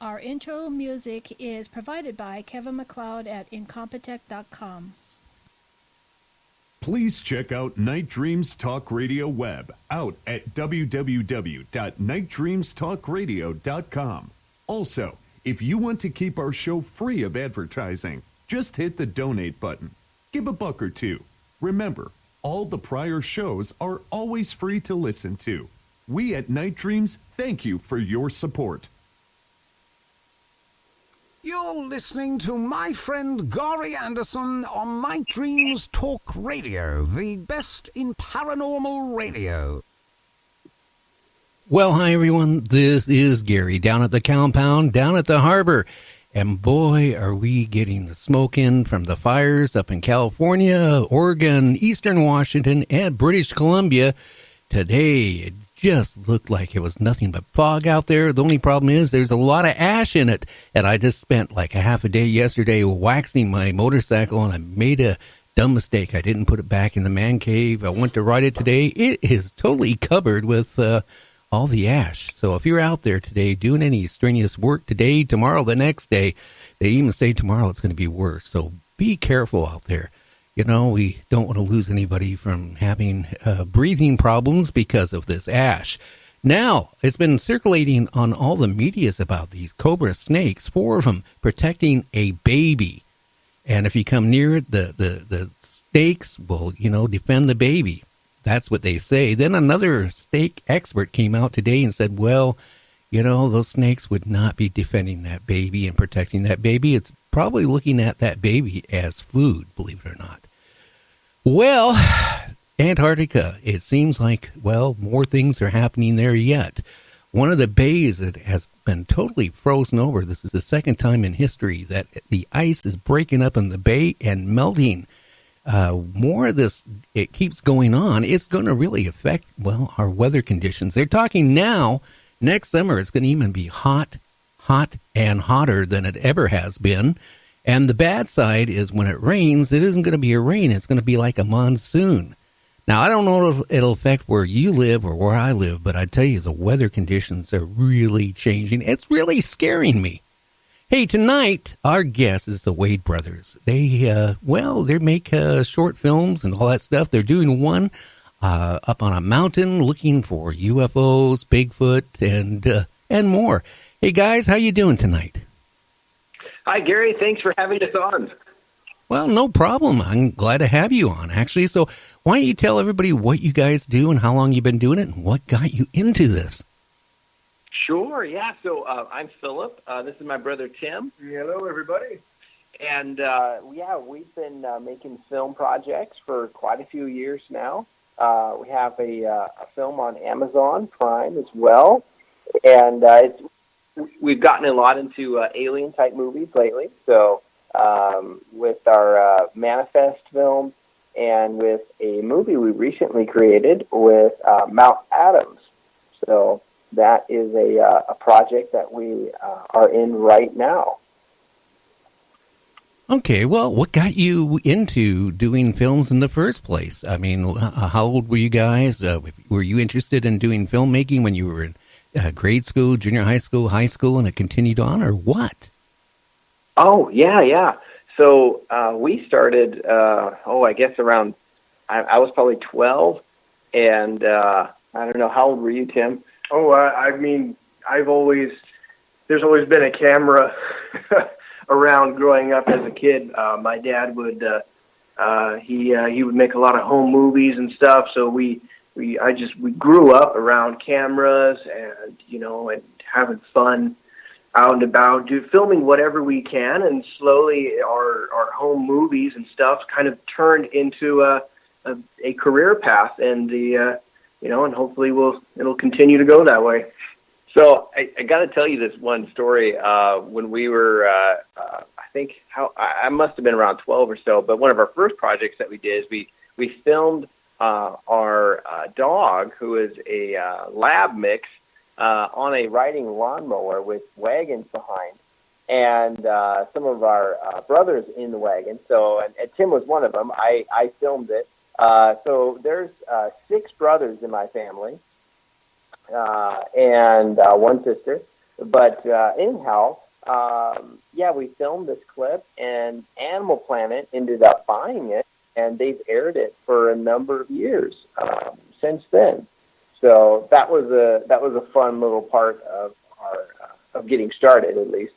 Our intro music is provided by Kevin MacLeod at incompetech.com. Please check out Night Dreams Talk Radio web out at www.nightdreamstalkradio.com. Also, if you want to keep our show free of advertising, just hit the donate button. Give a buck or two. Remember, all the prior shows are always free to listen to. We at Night Dreams thank you for your support. You're listening to my friend Gary Anderson on Night Dreams Talk Radio, the best in paranormal radio. Well, hi everyone, this is Gary down at the compound, down at the harbor. And boy, are we getting the smoke in from the fires up in California, Oregon, Eastern Washington, and British Columbia. Today, it just looked like it was nothing but fog out there. The only problem is there's a lot of ash in it. And I just spent like a half a day yesterday waxing my motorcycle, and I made a dumb mistake. I didn't put it back in the man cave. I went to ride it today. It is totally covered with all the ash. So if you're out there today doing any strenuous work today, tomorrow, the next day, they even say tomorrow it's going to be worse. So be careful out there. You know, we don't want to lose anybody from having breathing problems because of this ash. Now, it's been circulating on all the medias about these cobra snakes, 4 of them protecting a baby. And if you come near it, the snakes will, defend the baby. That's what they say. Then another snake expert came out today and said, well, those snakes would not be defending that baby and protecting that baby. It's probably looking at that baby as food, believe it or not. Well, Antarctica, it seems like, more things are happening there yet. One of the bays that has been totally frozen over, this is the second time in history that the ice is breaking up in the bay and melting. More of this, it keeps going on. It's going to really affect, our weather conditions. They're talking now, next summer, it's going to even be hot, and hotter than it ever has been. And the bad side is when it rains, it isn't going to be a rain. It's going to be like a monsoon. Now, I don't know if it'll affect where you live or where I live, but I tell you, the weather conditions are really changing. It's really scaring me. Hey, tonight, our guest is the Wade brothers. They make short films and all that stuff. They're doing one up on a mountain looking for UFOs, Bigfoot, and more. Hey, guys, how you doing tonight? Hi, Gary. Thanks for having us on. Well, no problem. I'm glad to have you on, actually. So why don't you tell everybody what you guys do and how long you've been doing it and what got you into this? Sure, yeah. So I'm Philip. This is my brother, Tim. Hello, everybody. And, we've been making film projects for quite a few years now. We have a film on Amazon Prime as well. And we've gotten a lot into alien-type movies lately. So with our Manifest film and with a movie we recently created with Mount Adams. So that is a project that we are in right now. Okay, well, what got you into doing films in the first place? I mean, how old were you guys? Were you interested in doing filmmaking when you were in grade school, junior high school, and it continued on, or what? Oh, yeah. So we started, I guess around, I was probably 12, and I don't know, how old were you, Tim? Oh, there's always been a camera around growing up as a kid. My dad would, he would make a lot of home movies and stuff, so we grew up around cameras and, and having fun out and about, filming whatever we can, and slowly our home movies and stuff kind of turned into a career path, and and hopefully it'll continue to go that way. So I got to tell you this one story. When we were, I must have been around 12 or so, but one of our first projects that we did is we filmed our dog, who is a lab mix, on a riding lawnmower with wagons behind, and some of our brothers in the wagon. So, and Tim was one of them. I filmed it. So there's 6 brothers in my family, and one sister. But anyhow, yeah, we filmed this clip, and Animal Planet ended up buying it, and they've aired it for a number of years since then. So that was a fun little part of our of getting started, at least.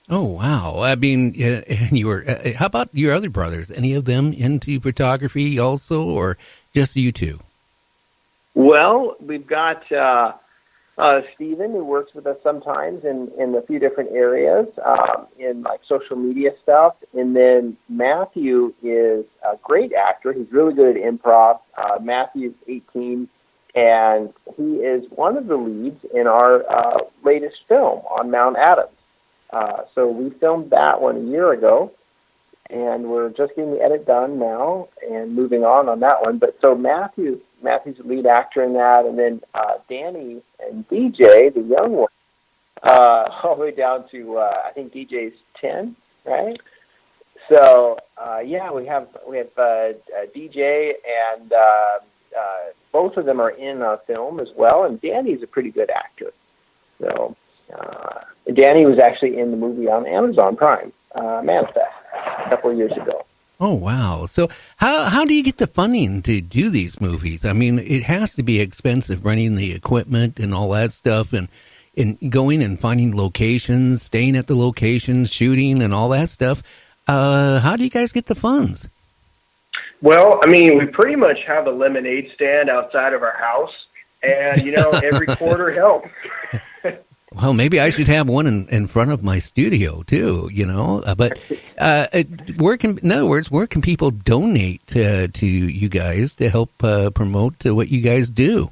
Oh, wow. I mean, and you were, how about your other brothers? Any of them into photography also, or just you two? Well, we've got Stephen, who works with us sometimes in a few different areas, in like social media stuff. And then Matthew is a great actor. He's really good at improv. Matthew's 18, and he is one of the leads in our latest film on Mount Adams. So we filmed that one a year ago, and we're just getting the edit done now and moving on that one. But so Matthew's the lead actor in that, and then Danny and DJ, the young one, all the way down to I think DJ's 10, right? So yeah, we have DJ, and both of them are in a film as well, and Danny's a pretty good actor. So Danny was actually in the movie on Amazon Prime, Manifest, a couple of years ago. Oh, wow. So how do you get the funding to do these movies? I mean, it has to be expensive running the equipment and all that stuff, and going and finding locations, staying at the locations, shooting and all that stuff. How do you guys get the funds? Well, I mean, we pretty much have a lemonade stand outside of our house, and, every quarter helps. Well, maybe I should have one in front of my studio too, But in other words, where can people donate to you guys to help promote what you guys do?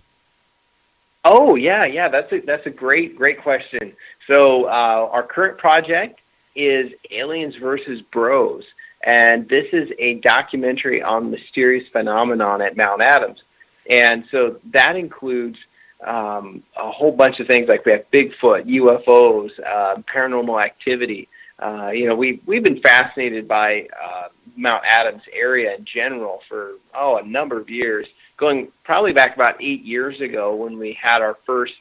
Oh yeah, that's a great question. So our current project is Aliens versus Bros, and this is a documentary on mysterious phenomenon at Mount Adams, and so that includes a whole bunch of things, like we have Bigfoot, UFOs, paranormal activity. We've been fascinated by Mount Adams area in general for a number of years, going probably back about 8 years ago when we had our first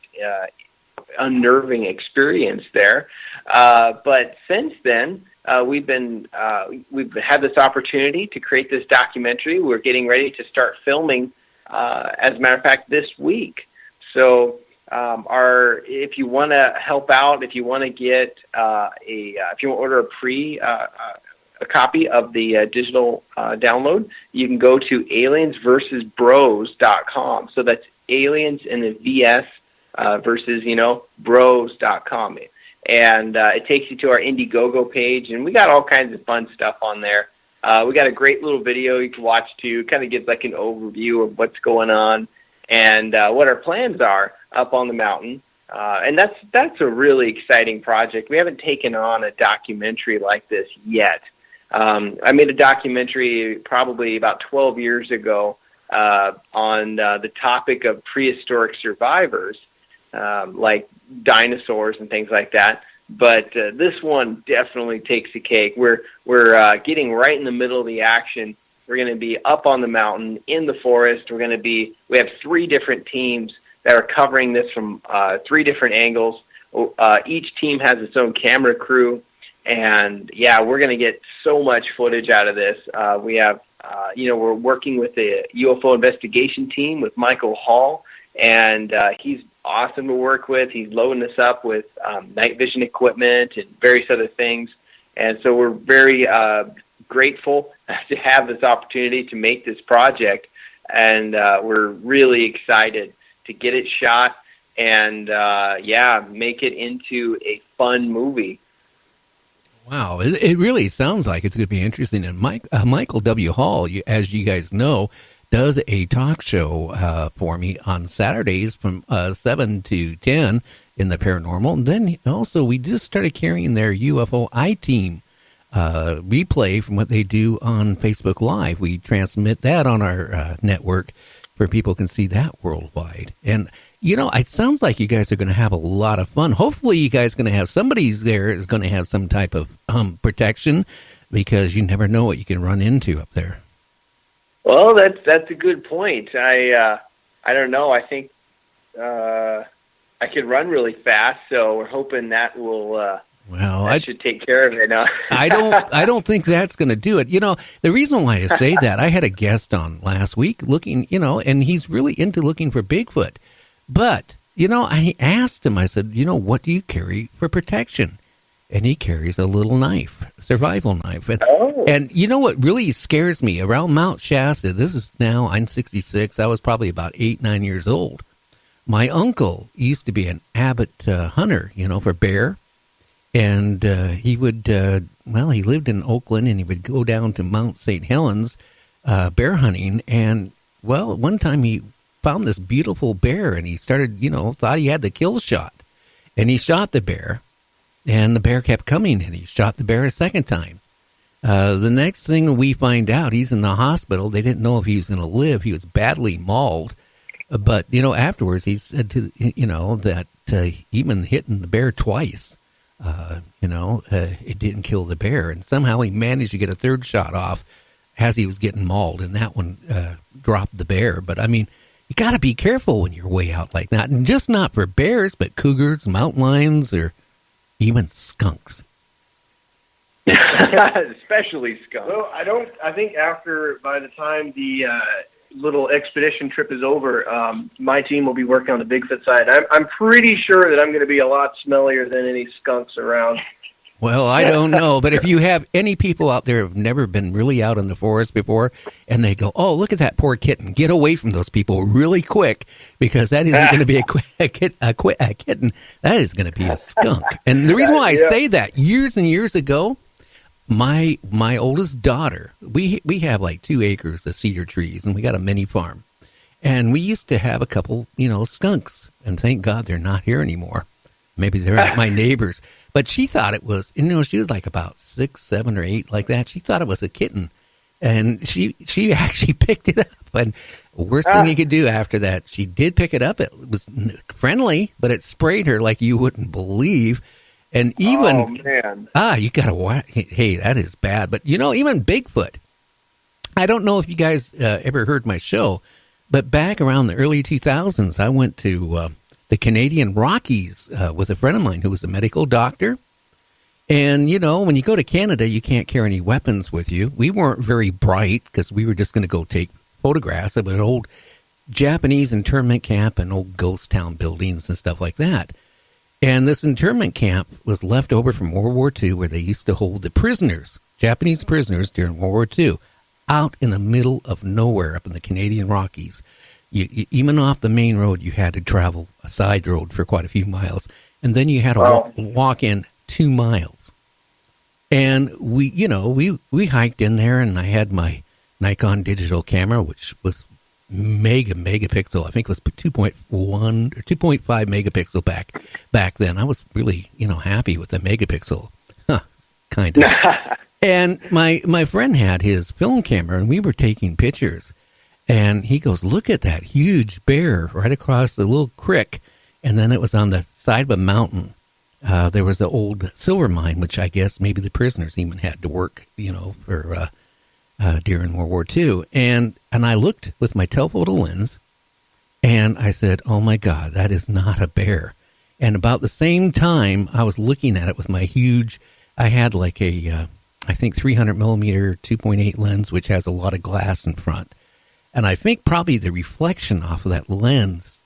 unnerving experience there. But since then, we've had this opportunity to create this documentary. We're getting ready to start filming, as a matter of fact, this week. So, if you want to help out, if you want to get if you want to order a copy of the digital download, you can go to aliensversusbros.com. So that's aliens in the VS versus bros.com, and it takes you to our Indiegogo page, and we got all kinds of fun stuff on there. We got a great little video you can watch too. Kind of gives like an overview of what's going on and what our plans are up on the mountain. And that's a really exciting project. We haven't taken on a documentary like this yet. I made a documentary probably about 12 years ago on the topic of prehistoric survivors, like dinosaurs and things like that. But this one definitely takes the cake. We're getting right in the middle of the action. We're going to be up on the mountain in the forest. We have 3 different teams that are covering this from 3 different angles. Each team has its own camera crew, and we're going to get so much footage out of this. We have, we're working with the UFO investigation team with Michael Hall, and he's awesome to work with. He's loading us up with night vision equipment and various other things, and so we're very grateful to have this opportunity to make this project, and we're really excited to get it shot and make it into a fun movie. Wow, it really sounds like it's going to be interesting. And Michael W. Hall, as you guys know, does a talk show for me on Saturdays from 7 to 10 in the paranormal. And then also we just started carrying their UFO I-Team replay from what they do on Facebook Live. We transmit that on our network where people can see that worldwide. And, it sounds like you guys are going to have a lot of fun. Hopefully you guys are going to have somebody's there is going to have some type of protection, because you never know what you can run into up there. Well, that's a good point. I don't know. I think I can run really fast, so we're hoping that will. Well, that should take care of it now. I don't think that's going to do it. You know, the reason why I say that, I had a guest on last week looking, you know, and he's really into looking for Bigfoot. But, you know, I asked him, I said, you know, what do you carry for protection? And he carries a little knife, a survival knife. And you know what really scares me? Around Mount Shasta, this is now, I'm 66, I was probably about 8, 9 years old. My uncle used to be an avid hunter, you know, for bear. And he would, he lived in Oakland, and he would go down to Mount St. Helens bear hunting. And, well, one time he found this beautiful bear, and he started, you know, thought he had the kill shot. And he shot the bear, and the bear kept coming, and he shot the bear a second time. The next thing we find out, he's in the hospital. They didn't know if he was going to live. He was badly mauled. But, you know, afterwards he said to, you know, that even hitting the bear twice, it didn't kill the bear. And somehow he managed to get a third shot off as he was getting mauled, and that one dropped the bear. But, I mean, you got to be careful when you're way out like that. And just not for bears, but cougars, mountain lions, or even skunks. Especially skunks. Well, I think by the time the little expedition trip is over, my team will be working on the Bigfoot side. I'm pretty sure that I'm going to be a lot smellier than any skunks around. Well, I don't know, but if you have any people out there who have never been really out in the forest before, and they go, oh, look at that poor kitten, get away from those people really quick, because that isn't going to be a kitten. That is going to be a skunk. And the reason why I say that, years and years ago, my oldest daughter, we have like 2 acres of cedar trees, and we got a mini farm. And we used to have a couple, you know, skunks, and thank God they're not here anymore. Maybe they're at my neighbor's. But she thought it was, you know, she was like about 6, 7, or 8, like that. She thought it was a kitten. And she actually picked it up. And worst thing you could do after that, she did pick it up. It was friendly, but it sprayed her like you wouldn't believe. And even, oh, man. You got to, hey, that is bad. But, you know, even Bigfoot. I don't know if you guys ever heard my show, but back around the early 2000s, I went to the Canadian Rockies with a friend of mine who was a medical doctor. And, you know, when you go to Canada, you can't carry any weapons with you. We weren't very bright because we were just going to go take photographs of an old Japanese internment camp and old ghost town buildings and stuff like that. And this internment camp was left over from World War II, where they used to hold the prisoners, Japanese prisoners during World War II, out in the middle of nowhere up in the Canadian Rockies. You, even off the main road, you had to travel a side road for quite a few miles. And then you had to walk in 2 miles. And we hiked in there, and I had my Nikon digital camera, which was megapixel. I think it was 2.1 or 2.5 megapixel back then. I was really, happy with the megapixel. Kind of. And my friend had his film camera, and we were taking pictures. And he goes, look at that huge bear right across the little creek. And then it was on the side of a mountain. There was the old silver mine, which I guess maybe the prisoners even had to work, for during World War II. And I looked with my telephoto lens, and I said, oh, my God, that is not a bear. And about the same time, I was looking at it with my huge, I had like a, I think 300 millimeter 2.8 lens, which has a lot of glass in front. And I think probably the reflection off of that lens,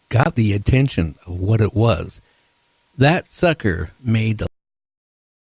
got the attention of what it was. That sucker made the